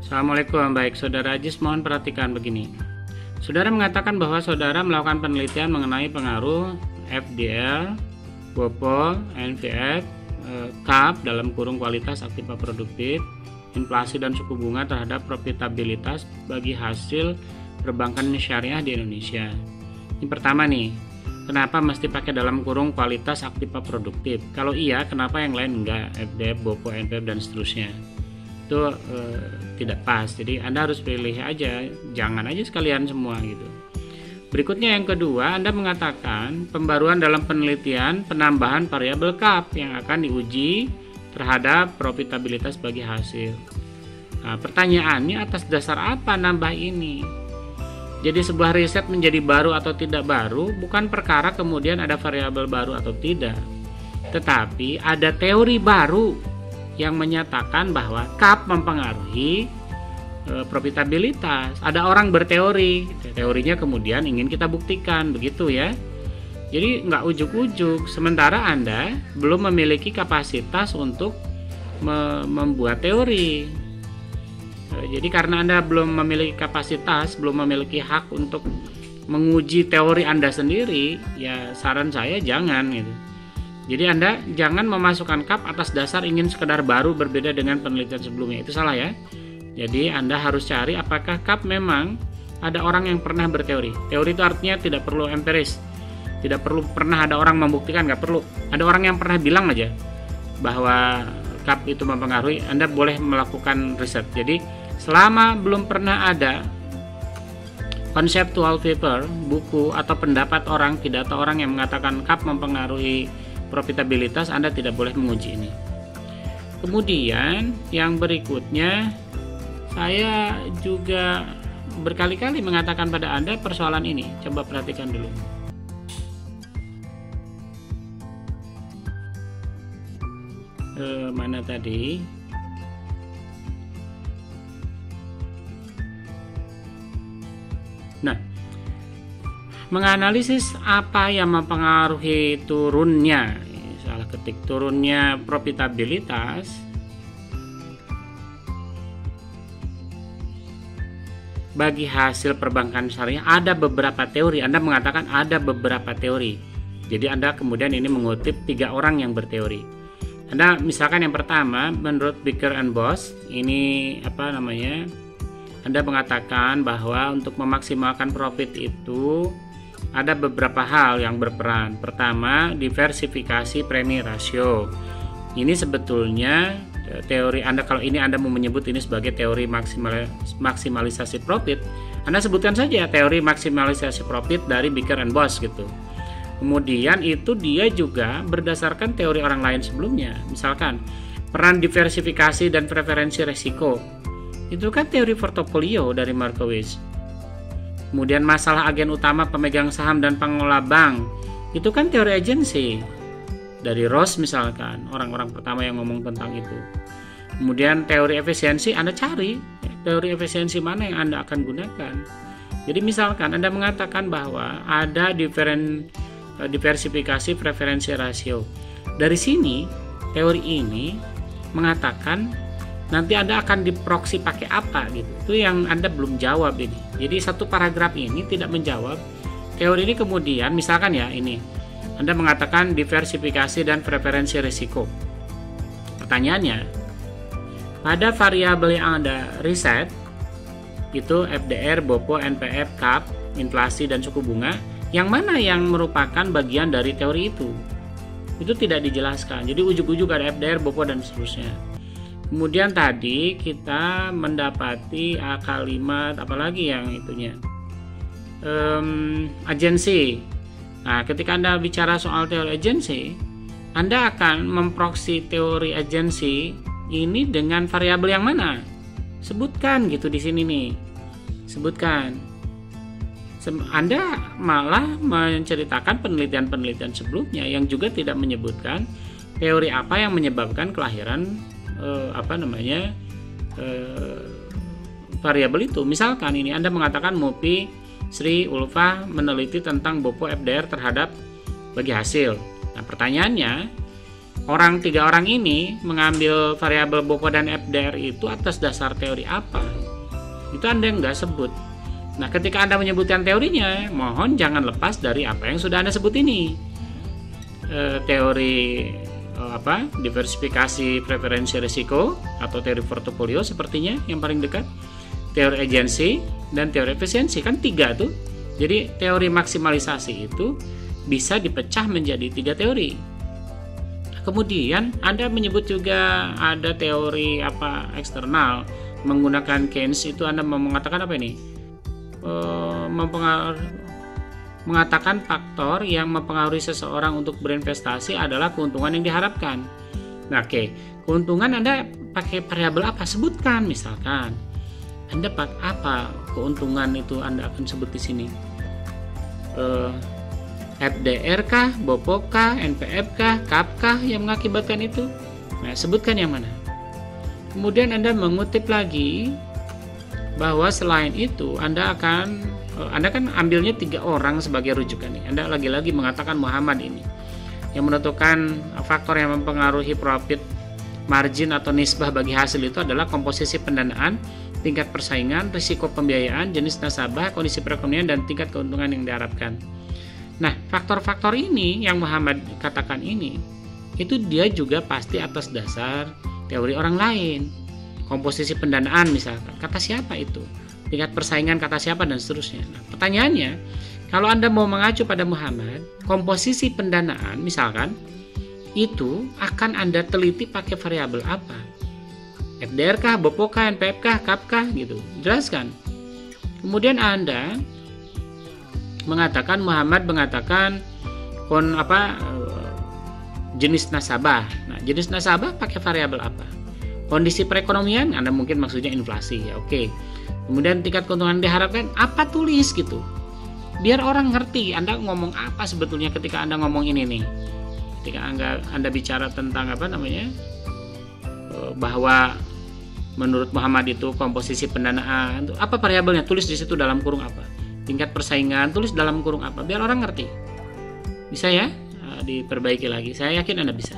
Assalamualaikum. Baik, Saudara Ajis, mohon perhatikan begini. Saudara mengatakan bahwa saudara melakukan penelitian mengenai pengaruh FDL, BOPO, NVF, KAP dalam kurung kualitas aktiva produktif, inflasi dan suku bunga terhadap profitabilitas bagi hasil perbankan syariah di Indonesia. Ini pertama nih, kenapa mesti pakai dalam kurung kualitas aktiva produktif? Kalau iya, kenapa yang lain enggak? FDF, BOPO, NVF dan seterusnya. Itu tidak pas. Jadi Anda harus pilih aja, jangan aja sekalian semua gitu. Berikutnya yang kedua, Anda mengatakan pembaruan dalam penelitian penambahan variabel KAP yang akan diuji terhadap profitabilitas bagi hasil. Nah, pertanyaannya atas dasar apa nambah ini? Jadi sebuah riset menjadi baru atau tidak baru bukan perkara kemudian ada variabel baru atau tidak, tetapi ada teori baru yang menyatakan bahwa KAP mempengaruhi profitabilitas. Ada orang berteori, teorinya kemudian ingin kita buktikan, begitu ya. Jadi nggak ujuk-ujuk, sementara Anda belum memiliki kapasitas untuk membuat teori. Jadi karena Anda belum memiliki kapasitas, belum memiliki hak untuk menguji teori Anda sendiri, ya saran saya jangan gitu. Jadi Anda jangan memasukkan KAP atas dasar ingin sekedar baru berbeda dengan penelitian sebelumnya, itu salah ya. Jadi Anda harus cari apakah KAP memang ada orang yang pernah berteori. Teori itu artinya tidak perlu empiris, tidak perlu pernah ada orang membuktikan, nggak perlu. Ada orang yang pernah bilang aja bahwa KAP itu mempengaruhi, Anda boleh melakukan riset. Jadi selama belum pernah ada conceptual paper, buku atau pendapat orang, pidato orang yang mengatakan KAP mempengaruhi profitabilitas, Anda tidak boleh menguji ini. Kemudian yang berikutnya, saya juga berkali-kali mengatakan pada Anda persoalan ini. Coba perhatikan dulu. Mana tadi? Nah, menganalisis apa yang mempengaruhi turunnya, salah ketik, turunnya profitabilitas bagi hasil perbankan syariah, ada beberapa teori. Anda mengatakan ada beberapa teori. Jadi Anda kemudian ini mengutip 3 orang yang berteori. Anda misalkan yang pertama, menurut Baker and Boss, ini apa namanya? Anda mengatakan bahwa untuk memaksimalkan profit itu ada beberapa hal yang berperan. Pertama, diversifikasi premi rasio. Ini sebetulnya teori Anda, kalau ini Anda mau menyebut ini sebagai teori maksimalisasi profit, Anda sebutkan saja teori maksimalisasi profit dari Baker and Boss gitu. Kemudian itu dia juga berdasarkan teori orang lain sebelumnya. Misalkan peran diversifikasi dan preferensi resiko, itu kan teori portofolio dari Markowitz. Kemudian masalah agen utama pemegang saham dan pengelola bank, itu kan teori agensi dari Ross misalkan, orang-orang pertama yang ngomong tentang itu. Kemudian teori efisiensi, Anda cari teori efisiensi mana yang Anda akan gunakan. Jadi misalkan Anda mengatakan bahwa ada diversifikasi preferensi rasio. Dari sini teori ini mengatakan nanti Anda akan diproksi pakai apa gitu. Itu yang Anda belum jawab ini. Jadi satu paragraf ini tidak menjawab. Teori ini kemudian misalkan ya ini, Anda mengatakan diversifikasi dan preferensi risiko. Pertanyaannya, pada variabel yang Anda riset, itu FDR, BOPO, NPF, KAP, inflasi, dan suku bunga, yang mana yang merupakan bagian dari teori itu? Itu tidak dijelaskan. Jadi ujuk-ujuk ada FDR, BOPO, dan seterusnya. Kemudian tadi kita mendapati kalimat apalagi yang itunya, agensi. Nah, ketika Anda bicara soal teori agensi, Anda akan memproksi teori agensi ini dengan variabel yang mana? Sebutkan gitu di sini nih. Sebutkan. Anda malah menceritakan penelitian-penelitian sebelumnya yang juga tidak menyebutkan teori apa yang menyebabkan kelahiran variabel itu. Misalkan ini Anda mengatakan Mupi Sri Ulfa meneliti tentang BOPO FDR terhadap bagi hasil. Nah, pertanyaannya, tiga orang ini mengambil variabel Bopo dan FDR itu atas dasar teori apa? Itu Anda nggak sebut. Nah, ketika Anda menyebutkan teorinya, mohon jangan lepas dari apa yang sudah Anda sebut ini. Teori diversifikasi preferensi risiko atau teori portofolio sepertinya yang paling dekat, teori agensi dan teori efisiensi, kan 3 tuh. Jadi teori maksimalisasi itu bisa dipecah menjadi 3 teori. Kemudian Anda menyebut juga ada teori eksternal menggunakan Keynes. Itu Anda mengatakan apa ini? Mengatakan faktor yang mempengaruhi seseorang untuk berinvestasi adalah keuntungan yang diharapkan. Nah, oke. Keuntungan Anda pakai variabel apa? Sebutkan. Misalkan Anda pakai apa keuntungan itu Anda akan sebut di sini? FDR kah, Bopo kah, NPF kah, KAP kah yang mengakibatkan itu? Nah, sebutkan yang mana. Kemudian Anda mengutip lagi bahwa selain itu Anda kan ambilnya 3 orang sebagai rujukan nih. Anda lagi-lagi mengatakan Muhammad ini yang menentukan faktor yang mempengaruhi profit margin atau nisbah bagi hasil itu adalah komposisi pendanaan, tingkat persaingan, risiko pembiayaan, jenis nasabah, kondisi perekonomian, dan tingkat keuntungan yang diharapkan. Nah, faktor-faktor ini yang Muhammad katakan ini, itu dia juga pasti atas dasar teori orang lain. Komposisi pendanaan misalkan, kata siapa itu? Tingkat persaingan kata siapa, dan seterusnya. Nah, pertanyaannya, kalau Anda mau mengacu pada Muhammad, komposisi pendanaan misalkan, itu akan Anda teliti pakai variabel apa? FDR kah, Bopo kah, NPF kah, KAP kah, gitu. Jelaskan. Kemudian Anda Muhammad mengatakan jenis nasabah. Nah, jenis nasabah pakai variabel apa? Kondisi perekonomian, Anda mungkin maksudnya inflasi, ya oke. Kemudian tingkat keuntungan diharapkan, apa tulis gitu. Biar orang ngerti Anda ngomong apa sebetulnya ketika Anda ngomong ini nih. Ketika Anda bicara tentang bahwa menurut Muhammad itu komposisi pendanaan, apa variabelnya, tulis di situ dalam kurung apa. Tingkat persaingan, tulis dalam kurung apa, biar orang ngerti. Bisa ya? Diperbaiki lagi. Saya yakin Anda bisa.